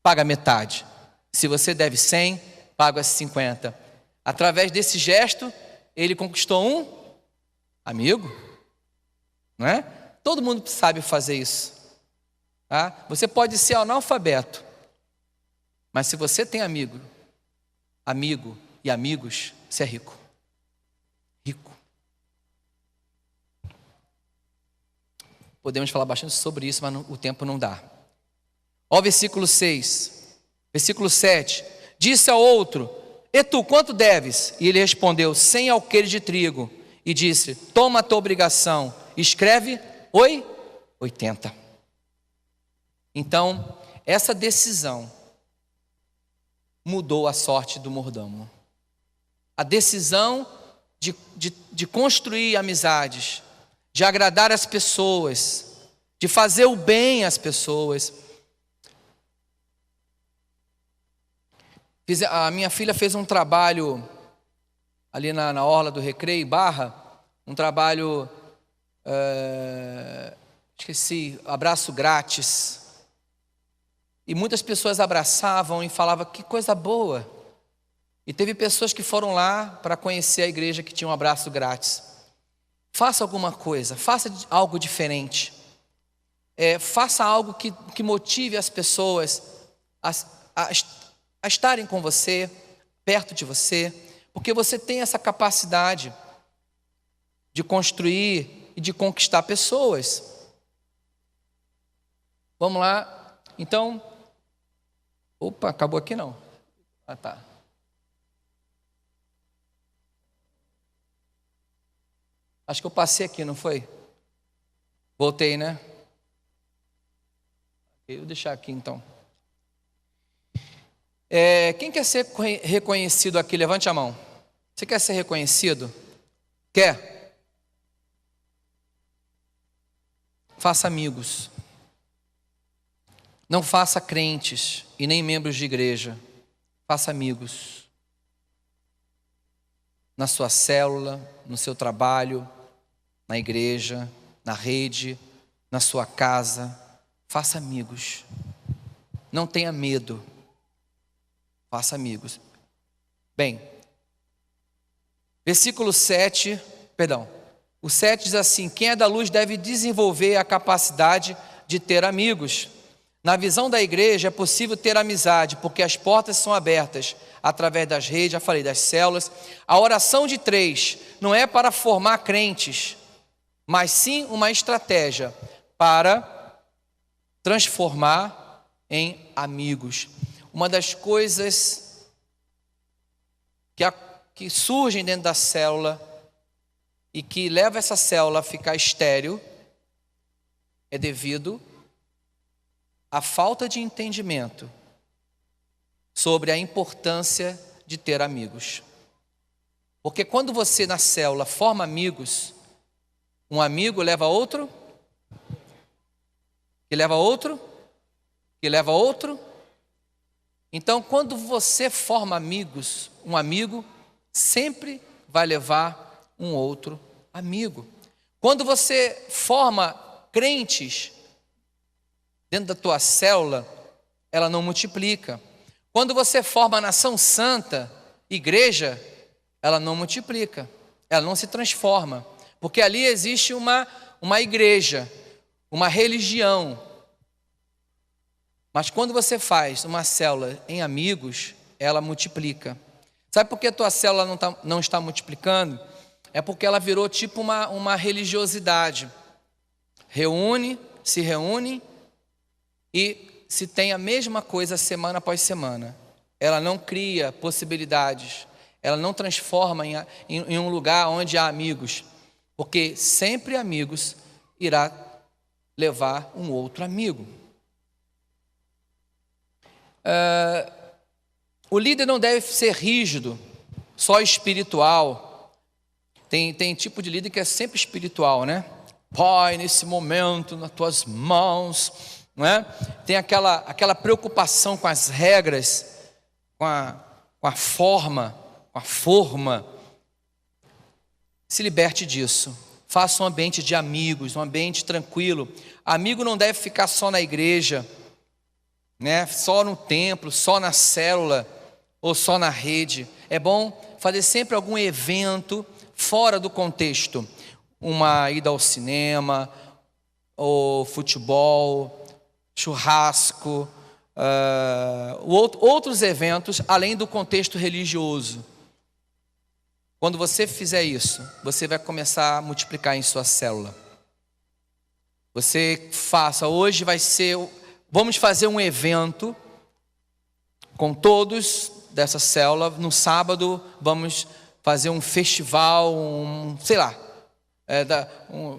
paga metade. Se você deve 100, paga 50. Através desse gesto, ele conquistou um amigo, não é? Todo mundo sabe fazer isso. Tá? Você pode ser analfabeto, mas se você tem amigo e amigos, você é rico. Rico. Podemos falar bastante sobre isso, mas o tempo não dá. Ó, versículo 6, versículo 7, disse ao outro, e tu, quanto deves? E ele respondeu, 100 alqueires de trigo. E disse, toma a tua obrigação, escreve, 80. Então, essa decisão mudou a sorte do mordomo. A decisão de construir amizades, de agradar as pessoas, de fazer o bem às pessoas. A minha filha fez um trabalho ali na Orla do Recreio, Barra, um trabalho, esqueci, abraço grátis. E muitas pessoas abraçavam e falavam, que coisa boa. E teve pessoas que foram lá para conhecer a igreja que tinha um abraço grátis. Faça alguma coisa, faça algo diferente. Faça algo que motive as pessoas a estarem com você, perto de você, porque você tem essa capacidade de construir e de conquistar pessoas. Vamos lá, então. Opa, acabou aqui não. Ah, tá. Acho que eu passei aqui, não foi? Voltei, né? Eu vou deixar aqui então. Quem quer ser reconhecido aqui? Levante a mão. Você quer ser reconhecido? Quer? Faça amigos. Não faça crentes e nem membros de igreja. Faça amigos. Na sua célula, no seu trabalho, na igreja, na rede, na sua casa. Faça amigos. Não tenha medo. Faça amigos. Bem, versículo 7, o 7 diz assim: quem é da luz deve desenvolver a capacidade de ter amigos. Na visão da igreja é possível ter amizade, porque as portas são abertas através das redes, já falei, das células. A oração de 3 não é para formar crentes, mas sim uma estratégia para transformar em amigos. Uma das coisas que surgem dentro da célula e que leva essa célula a ficar estéril é devido à falta de entendimento sobre a importância de ter amigos. Porque quando você na célula forma amigos, um amigo leva outro, que leva outro, que leva outro. Então, quando você forma amigos, um amigo sempre vai levar um outro amigo. Quando você forma crentes dentro da tua célula, ela não multiplica. Quando você forma a nação santa, igreja, ela não multiplica, ela não se transforma. Porque ali existe uma igreja, uma religião. Mas quando você faz uma célula em amigos, ela multiplica. Sabe por que a tua célula não está multiplicando? É porque ela virou tipo uma religiosidade. Se reúne e se tem a mesma coisa semana após semana. Ela não cria possibilidades. Ela não transforma em um lugar onde há amigos. Porque sempre amigos irá levar um outro amigo. O líder não deve ser rígido, só espiritual. Tem tipo de líder que é sempre espiritual, né? Pai, nesse momento, nas tuas mãos, não é? Tem aquela preocupação com as regras, com a forma. Se liberte disso. Faça um ambiente de amigos, um ambiente tranquilo. Amigo não deve ficar só na igreja, né? Só no templo, só na célula ou só na rede. É bom fazer sempre algum evento fora do contexto. Uma ida ao cinema, ou futebol, churrasco, outros eventos além do contexto religioso. Quando você fizer isso, você vai começar a multiplicar em sua célula. Você faça, hoje vamos fazer um evento com todos dessa célula. No sábado vamos fazer um festival, sei lá.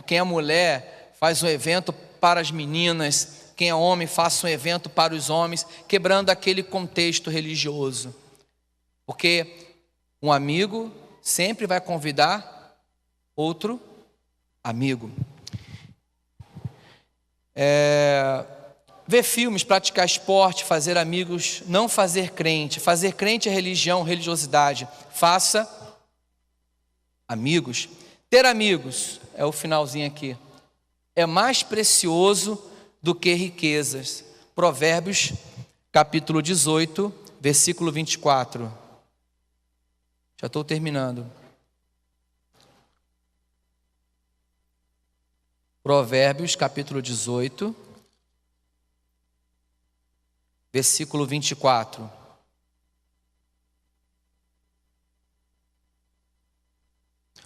Quem é mulher faz um evento para as meninas. quem é homem faça um evento para os homens, quebrando aquele contexto religioso. Porque um amigo sempre vai convidar outro amigo. Ver filmes, praticar esporte, fazer amigos, não fazer crente. Fazer crente é religião, religiosidade. Faça amigos. Ter amigos, é o finalzinho aqui, é mais precioso do que riquezas. Provérbios, capítulo 18, versículo 24. Já estou terminando. Provérbios, capítulo 18, versículo 24.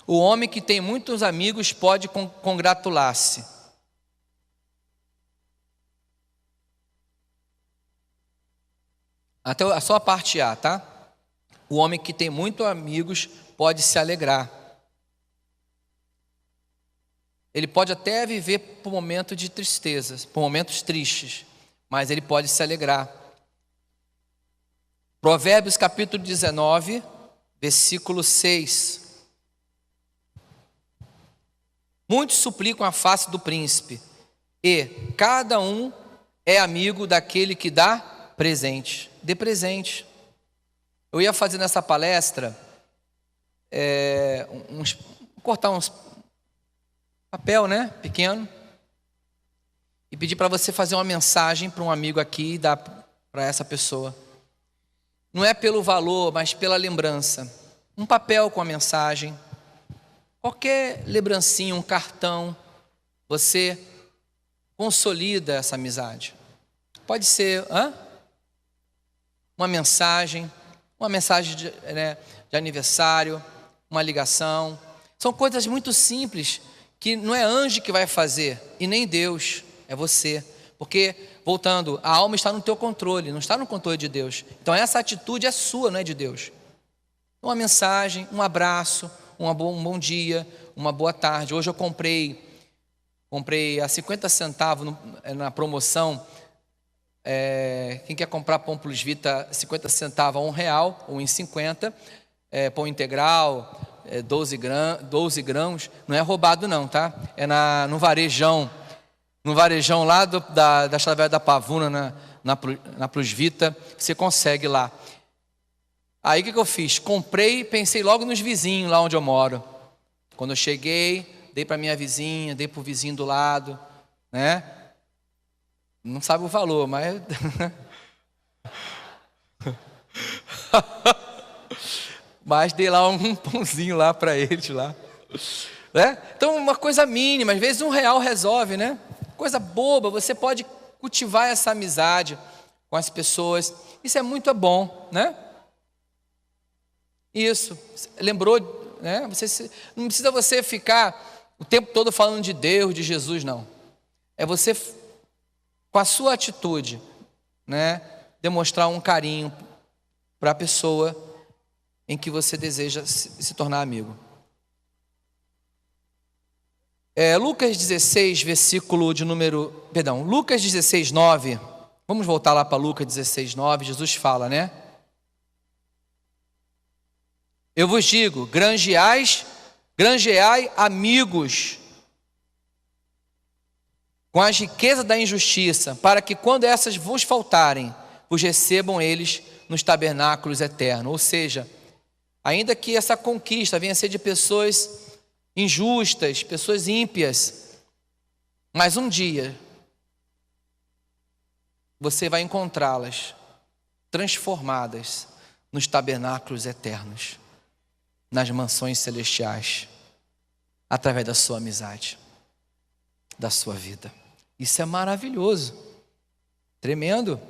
O homem que tem muitos amigos pode congratular-se. Até só a parte A, tá? O homem que tem muitos amigos pode se alegrar. Ele pode até viver por momentos de tristeza, por momentos tristes, mas ele pode se alegrar. Provérbios capítulo 19, versículo 6. Muitos suplicam a face do príncipe, e cada um é amigo daquele que dá presente. Dê presente. Eu ia fazer nessa palestra, cortar uns papel, né, pequeno, e pedir para você fazer uma mensagem para um amigo aqui e dar para essa pessoa. Não é pelo valor, mas pela lembrança. Um papel com a mensagem, qualquer lembrancinha, um cartão, você consolida essa amizade. Pode ser uma mensagem de aniversário, uma ligação. São coisas muito simples que não é anjo que vai fazer e nem Deus, é você. Porque, voltando, a alma está no teu controle, não está no controle de Deus. Então essa atitude é sua, não é de Deus. Uma mensagem, um abraço, um bom dia, uma boa tarde. Hoje eu comprei a 50 centavos na promoção. Quem quer comprar pão Plus Vita 50 centavos a R$1 ou em 50, pão integral, 12 grãos, não é roubado não, tá? É no varejão lá da Chaveira da Pavuna, na Plus Vita, você consegue lá. Aí o que eu fiz? Comprei e pensei logo nos vizinhos lá onde eu moro. Quando eu cheguei, dei para minha vizinha, dei para o vizinho do lado, né? Não sabe o valor, mas... mas dei lá um pãozinho lá para eles lá. Né? Então uma coisa mínima, às vezes R$1 resolve, né? Coisa boba, você pode cultivar essa amizade com as pessoas. Isso é muito bom, né? Isso, lembrou, né? Não precisa você ficar o tempo todo falando de Deus, de Jesus, não. É você, com a sua atitude, né, demonstrar um carinho para a pessoa em que você deseja se tornar amigo. Lucas 16, Lucas 16, 9. Vamos voltar lá para Lucas 16, 9. Jesus fala, né? Eu vos digo, granjeai amigos com as riquezas da injustiça, para que quando essas vos faltarem, vos recebam eles nos tabernáculos eternos. Ou seja, ainda que essa conquista venha a ser de pessoas injustas, pessoas ímpias, mas um dia você vai encontrá-las transformadas nos tabernáculos eternos, nas mansões celestiais, através da sua amizade, da sua vida. Isso é maravilhoso, tremendo.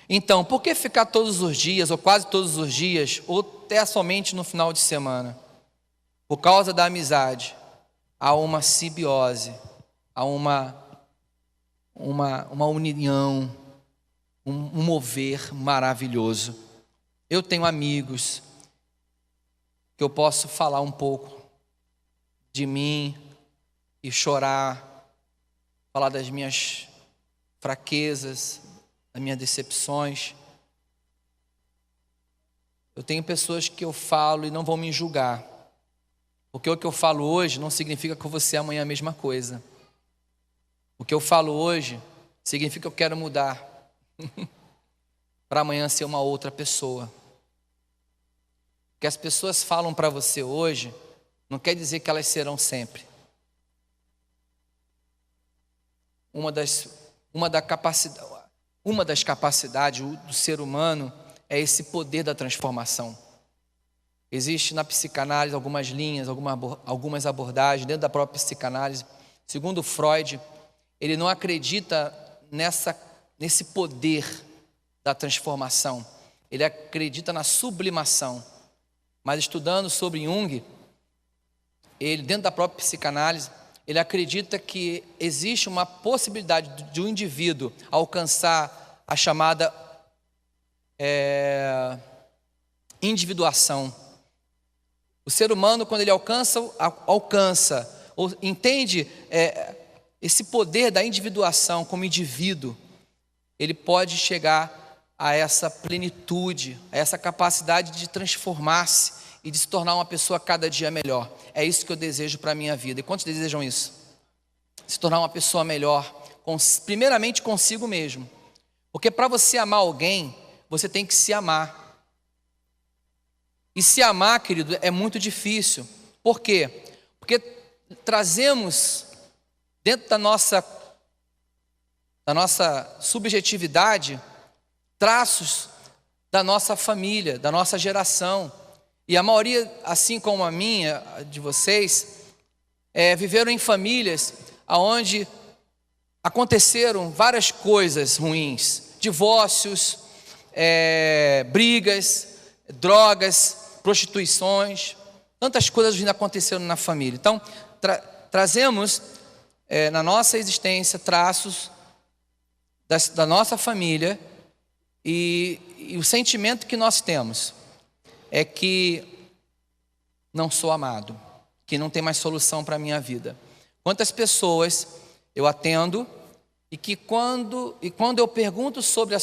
Então, por que ficar todos os dias, ou quase todos os dias, ou até somente no final de semana? Por causa da amizade, há uma simbiose, há uma união, um mover maravilhoso. Eu tenho amigos que eu posso falar um pouco de mim, e chorar, falar das minhas fraquezas, das minhas decepções. Eu tenho pessoas que eu falo e não vão me julgar, porque o que eu falo hoje não significa que eu vou ser amanhã a mesma coisa. O que eu falo hoje significa que eu quero mudar para amanhã ser uma outra pessoa. O que as pessoas falam para você hoje não quer dizer que elas serão sempre. Uma das capacidades do ser humano é esse poder da transformação. Existe na psicanálise algumas linhas, algumas abordagens dentro da própria psicanálise. Segundo Freud, ele não acredita nesse poder da transformação. Ele acredita na sublimação. Mas estudando sobre Jung, ele, dentro da própria psicanálise, ele acredita que existe uma possibilidade de um indivíduo alcançar a chamada individuação. O ser humano, quando ele alcança ou entende esse poder da individuação como indivíduo, ele pode chegar a essa plenitude, a essa capacidade de transformar-se e de se tornar uma pessoa cada dia melhor. É isso que eu desejo para a minha vida. E quantos desejam isso? Se tornar uma pessoa melhor, primeiramente consigo mesmo. Porque para você amar alguém, você tem que se amar. E se amar, querido, é muito difícil. Por quê? Porque trazemos dentro da nossa subjetividade traços da nossa família, da nossa geração. E a maioria, assim como a minha, de vocês, viveram em famílias onde aconteceram várias coisas ruins. Divórcios, brigas, drogas, prostituições, tantas coisas vindo acontecendo na família. Então, trazemos na nossa existência traços da nossa família e o sentimento que nós temos é que não sou amado, que não tem mais solução para a minha vida. Quantas pessoas eu atendo e que quando eu pergunto sobre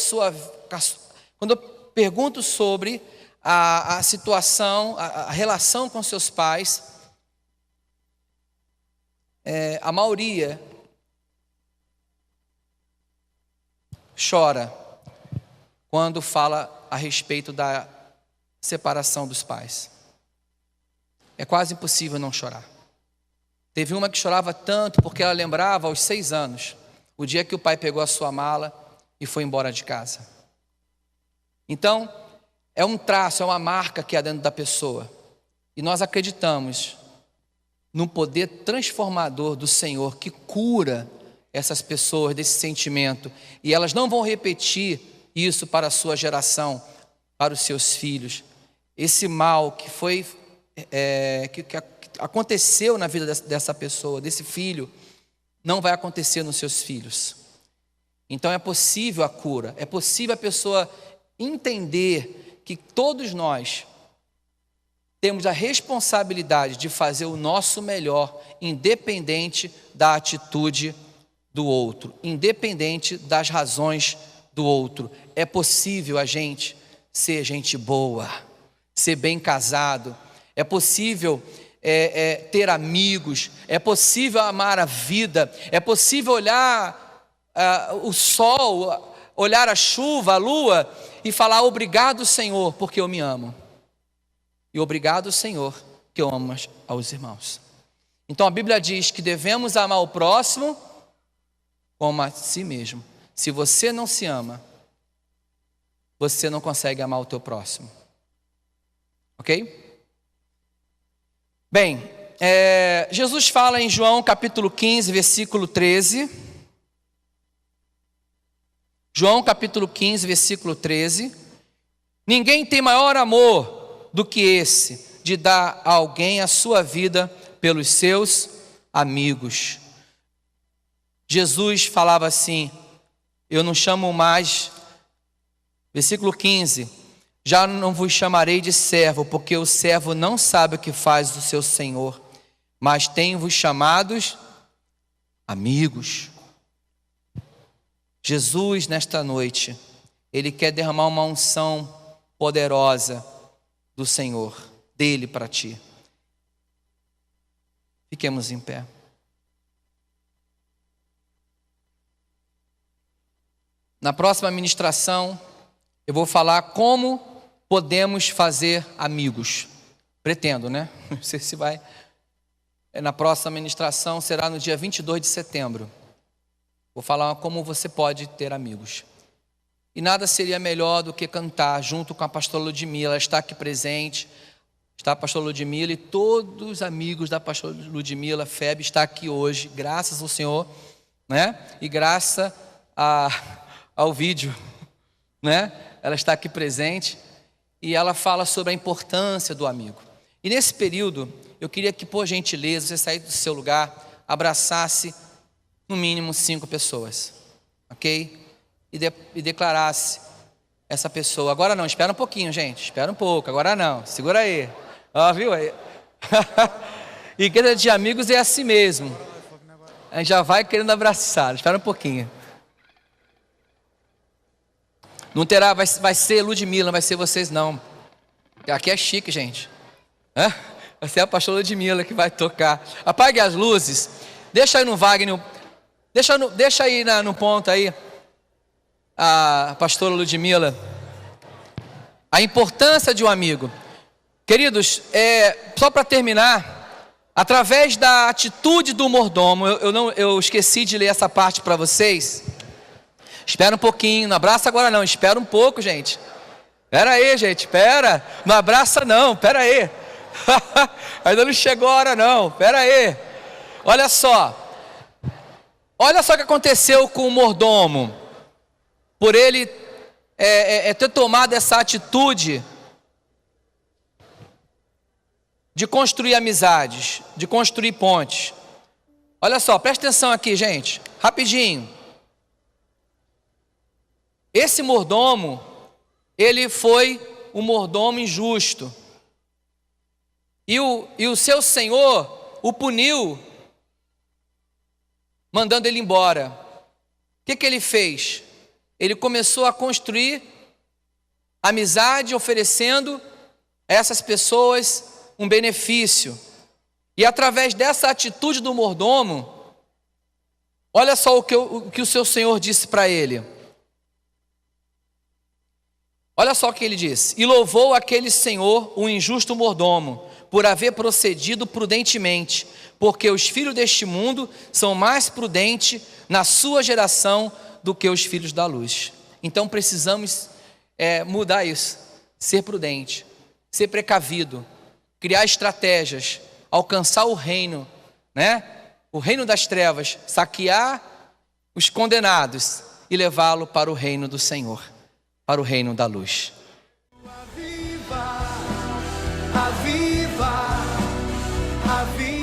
quando eu pergunto sobre a situação, a relação com seus pais, a maioria chora quando fala a respeito da separação dos pais. É quase impossível não chorar. Teve uma que chorava tanto porque ela lembrava aos 6 anos, o dia que o pai pegou a sua mala e foi embora de casa. Então, é um traço, é uma marca que há dentro da pessoa. E nós acreditamos no poder transformador do Senhor que cura essas pessoas desse sentimento. E elas não vão repetir isso para a sua geração, para os seus filhos. Esse mal que que aconteceu na vida dessa pessoa, desse filho, não vai acontecer nos seus filhos. Então é possível a cura, é possível a pessoa entender que todos nós temos a responsabilidade de fazer o nosso melhor, independente da atitude do outro, independente das razões do outro. É possível a gente ser gente boa, ser bem casado, é possível ter amigos, é possível amar a vida, é possível olhar o sol, olhar a chuva, a lua e falar obrigado, Senhor, porque eu me amo. E obrigado, Senhor, que eu amo aos irmãos. Então a Bíblia diz que devemos amar o próximo como a si mesmo. Se você não se ama, você não consegue amar o teu próximo. Ok? Bem, Jesus fala em João capítulo 15, versículo 13. João capítulo 15, versículo 13. Ninguém tem maior amor do que esse, de dar a alguém a sua vida pelos seus amigos. Jesus falava assim, eu não chamo mais, versículo 15, já não vos chamarei de servo, porque o servo não sabe o que faz do seu senhor, mas tenho-vos chamados amigos. Jesus, nesta noite, Ele quer derramar uma unção poderosa do Senhor, dele para ti. Fiquemos em pé. Na próxima ministração, eu vou falar como podemos fazer amigos. Pretendo, né? Não sei se vai. Na próxima ministração será no dia 22 de setembro. Vou falar como você pode ter amigos. E nada seria melhor do que cantar junto com a pastora Ludmila. Ela está aqui presente. Está a pastora Ludmila e todos os amigos da pastora Ludmila. Feb está aqui hoje, graças ao Senhor, né? E graças ao vídeo, né? Ela está aqui presente e ela fala sobre a importância do amigo. E nesse período, eu queria que, por gentileza, você saísse do seu lugar, abraçasse no mínimo 5 pessoas, ok? E declarasse essa pessoa. Agora não, espera um pouquinho, gente, espera um pouco, agora não, segura aí. Ó, viu aí? Igreja de amigos é assim mesmo. A gente já vai querendo abraçar, espera um pouquinho. Não terá, vai ser Ludmila, não vai ser vocês não. Aqui é chique, gente. Vai ser a pastora Ludmila que vai tocar. Apague as luzes. Deixa aí no Wagner. Deixa aí no ponto aí. A pastora Ludmila. A importância de um amigo. Queridos, só para terminar, através da atitude do mordomo, eu esqueci de ler essa parte para vocês. Espera um pouquinho, não abraça agora não, espera um pouco, gente. Espera aí, gente, espera. Não abraça não, espera aí. Ainda não chegou a hora não, espera aí. Olha só o que aconteceu com o mordomo. Por ele ter tomado essa atitude de construir amizades, de construir pontes. Olha só, presta atenção aqui, gente, rapidinho. Esse mordomo, ele foi um mordomo injusto. E o seu senhor o puniu, mandando ele embora. O que ele fez? Ele começou a construir amizade, oferecendo a essas pessoas um benefício. E através dessa atitude do mordomo, olha só o que o seu senhor disse para ele. Olha só o que ele disse. E louvou aquele senhor, o injusto mordomo, por haver procedido prudentemente, porque os filhos deste mundo são mais prudentes na sua geração do que os filhos da luz. Então precisamos mudar isso, ser prudente, ser precavido, criar estratégias, alcançar o reino, né? O reino das trevas, saquear os condenados e levá-lo para o reino do Senhor, para o reino da luz. Aviva, aviva, aviva.